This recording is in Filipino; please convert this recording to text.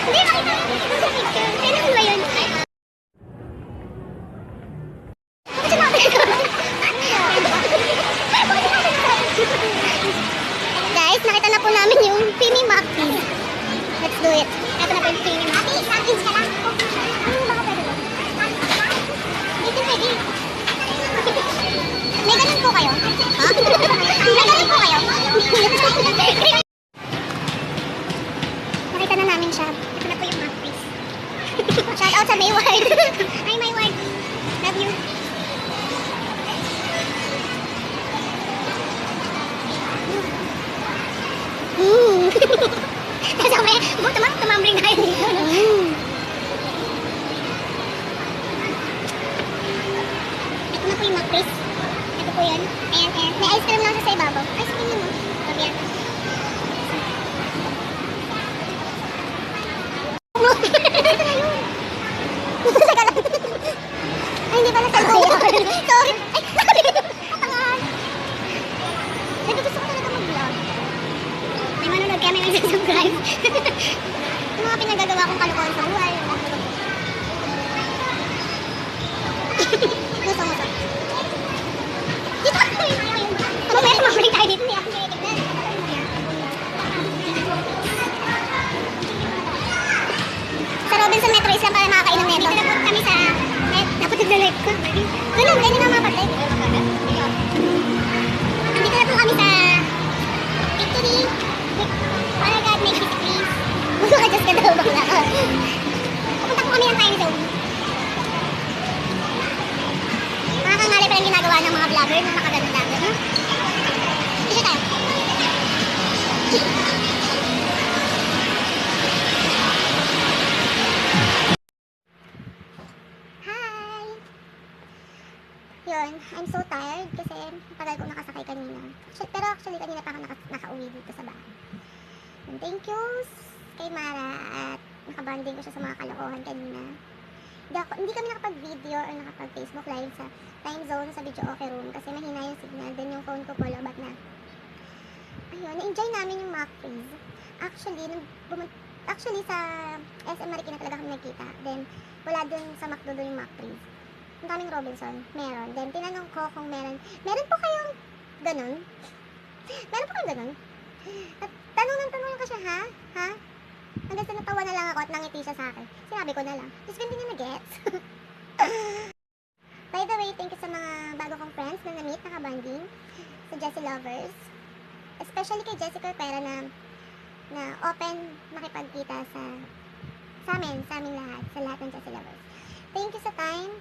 Hindi, makita mo yung picture. Kailan ba yun? Bakit siya nakatayo? Guys, nakita na po namin yung Pimi Mackie. Let's do it. Ito na po yung Pimi Mackie. Sampins ka lang. Ano ba ka pwede doon? Dito pwede. May ganun po kayo? Ha? May ganun po kayo? Nakita na namin siya. Ito na po yung Mackie. Shout out sa Mayward. Hi Mayward. Love you. Kasi may tumambling tayo dito. Ito na po yung McCris. Ito po yun. Ayan, ayan. May ice cream lang siya sa ibabaw. Ice cream yun, no? Sabi yan. Ito na yun. Saka lang. Ay, hindi pala sa ibabaw. Sorry. Ay, sorry. Katangahan. Ito gusto ko talaga mag-vlog. May manonood kaya may mag-subscribe. Yung mga pinagagawa kong kalokohan sa buhay. Muso. Dito ako yun. Ano ba yan? Mabalik tayo dito. Hindi ako tinitignan. Sa Robinson Metro is lang para makakainom nito. Dito na po kami sa net. Dapat nag-live ko. Ganun, ganyan ang mapatay. Dito na po kami sa Victory. Oh my God, make it please. Mag-adjust ka daw bakla ka. Pupunta po kami ng time zone. Nakakangali pa lang ginagawa ng mga vlogger na nakaganon lang. Isa tayo. Hi! Yun, I'm so tired kasi tagal ko nakasakay kanina. Pero actually kanina pa ako nakauwi dito sa bahay. And thank you kay Mara at nakabanding ko siya sa mga kalokohan kanina. Hindi kami nakapag-video or nakapag-Facebook live sa time zone sa video okay room kasi mahina yung signal. Then yung phone ko po lobat na. Ayun, na-enjoy namin yung Macfreeze. Actually sa SM Marikina talaga kami nagkita. Then wala dun sa McDo dun yung Macfreeze. Ang daming Robinson, meron. Then tinanong ko kung meron po kayong ganun? Meron po kayong ganun? At tanong ko siya, ha? Hanggang sa natawa na lang ako at nangiti siya sa akin. Sinabi ko na lang. Tapos hindi niya na-gets. By the way, thank you sa mga bago kong friends na na-meet, nakabanding. Sa Jessie Lovers. Especially kay Jessie Corpera na open makipagkita sa amin lahat. Sa lahat ng Jessie Lovers. Thank you sa time.